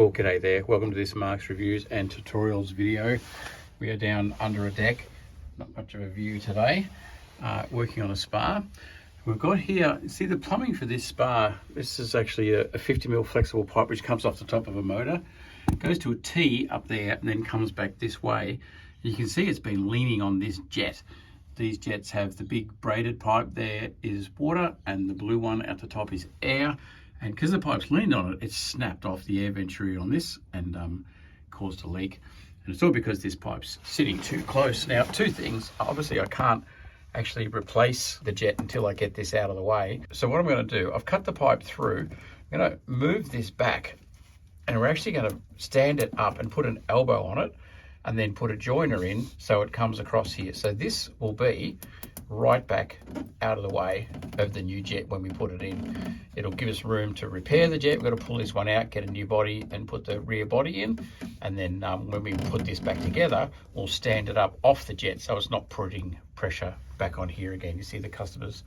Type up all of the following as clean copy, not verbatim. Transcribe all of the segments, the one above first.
Well, g'day there. Welcome to this Mark's Reviews and Tutorials video. We are down under a deck, not much of a view today, working on a spa. We've got here, see the plumbing for this spa, this is actually a 50mm flexible pipe which comes off the top of a motor, goes to a T up there and then comes back this way. You can see it's been leaning on this jet. These jets have the big braided pipe there is water and the blue one at the top is air. And because the pipe's leaned on it, it's snapped off the air venturi on this and caused a leak. And it's all because this pipe's sitting too close. Now, two things. Obviously, I can't actually replace the jet until I get this out of the way. So what I'm going to do, I've cut the pipe through. I'm going to move this back and we're actually going to stand it up and put an elbow on it and then put a joiner in so it comes across here. So this will be right back out of the way of the new jet when we put it in. It'll give us room to repair the jet. We've got to pull this one out, get a new body and put the rear body in. And then when we put this back together, we'll stand it up off the jet so it's not putting pressure back on here again. You see the customers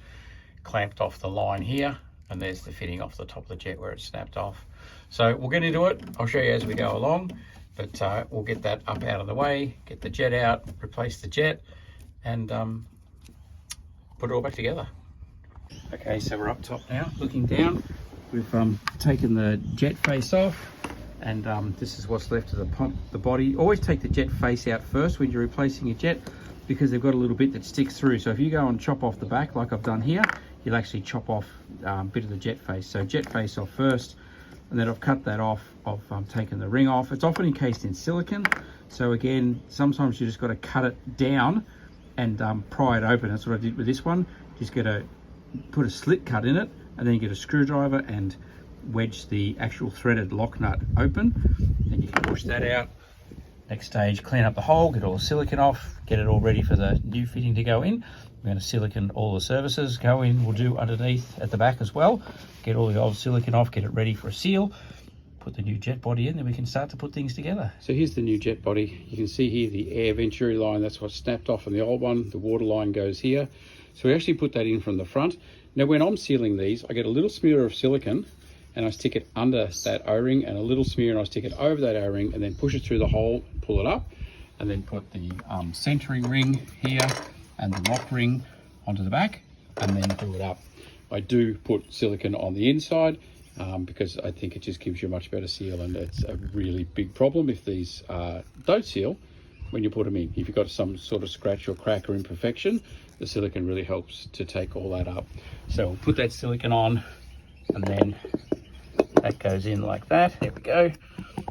clamped off the line here and there's the fitting off the top of the jet where it snapped off. So we'll get into it. I'll show you as we go along, but we'll get that up out of the way, get the jet out, replace the jet and put it all back together. Okay, so we're up top now, looking down. We've taken the jet face off, and this is what's left of the pump, the body. Always take the jet face out first when you're replacing a jet, because they've got a little bit that sticks through. So if you go and chop off the back, like I've done here, you'll actually chop off a bit of the jet face. So jet face off first, and then I've cut that off. I've taken the ring off. It's often encased in silicone. So again, sometimes you just got to cut it down and pry it open. That's what I did with this one. Just put a slit cut in it and then get a screwdriver and wedge the actual threaded lock nut open. Then you can push that out. Next stage, clean up the hole, get all the silicone off, get it all ready for the new fitting to go in. We're going to silicone all the surfaces, go in, we'll do underneath at the back as well. Get all the old silicone off, get it ready for a seal. Put the new jet body in, then we can start to put things together. So here's the new jet body. You can see here the air venturi line, that's what snapped off on the old one. The water line goes here. So we actually put that in from the front. Now when I'm sealing these, I get a little smear of silicone and I stick it under that O-ring and a little smear and I stick it over that O-ring and then push it through the hole, pull it up and then put the centering ring here and the lock ring onto the back and then glue it up. I do put silicone on the inside because I think it just gives you a much better seal, and it's a really big problem if these don't seal when you put them in. If you've got some sort of scratch or crack or imperfection, the silicone really helps to take all that up. So we'll put that silicone on and then that goes in like that. There we go.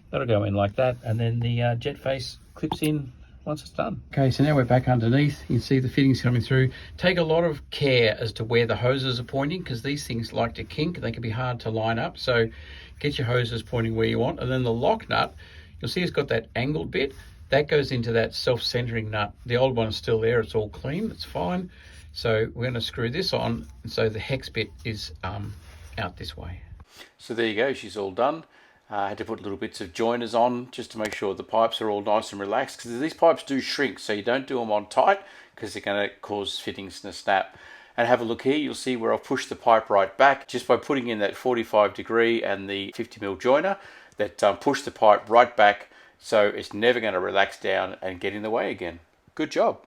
That'll go in like that, and then the jet face clips in once it's done. Okay, so now we're back underneath. You can see the fittings coming through. Take a lot of care as to where the hoses are pointing, because these things like to kink. They can be hard to line up. So get your hoses pointing where you want. And then the lock nut, you'll see it's got that angled bit. That goes into that self-centering nut. The old one's still there. It's all clean. It's fine. So we're going to screw this on. And so the hex bit is out this way. So there you go. She's all done. I had to put little bits of joiners on just to make sure the pipes are all nice and relaxed, because these pipes do shrink, so you don't do them on tight because they're going to cause fittings to snap. And have a look here, you'll see where I've pushed the pipe right back just by putting in that 45 degree and the 50mm joiner that pushed the pipe right back, so it's never going to relax down and get in the way again. Good job.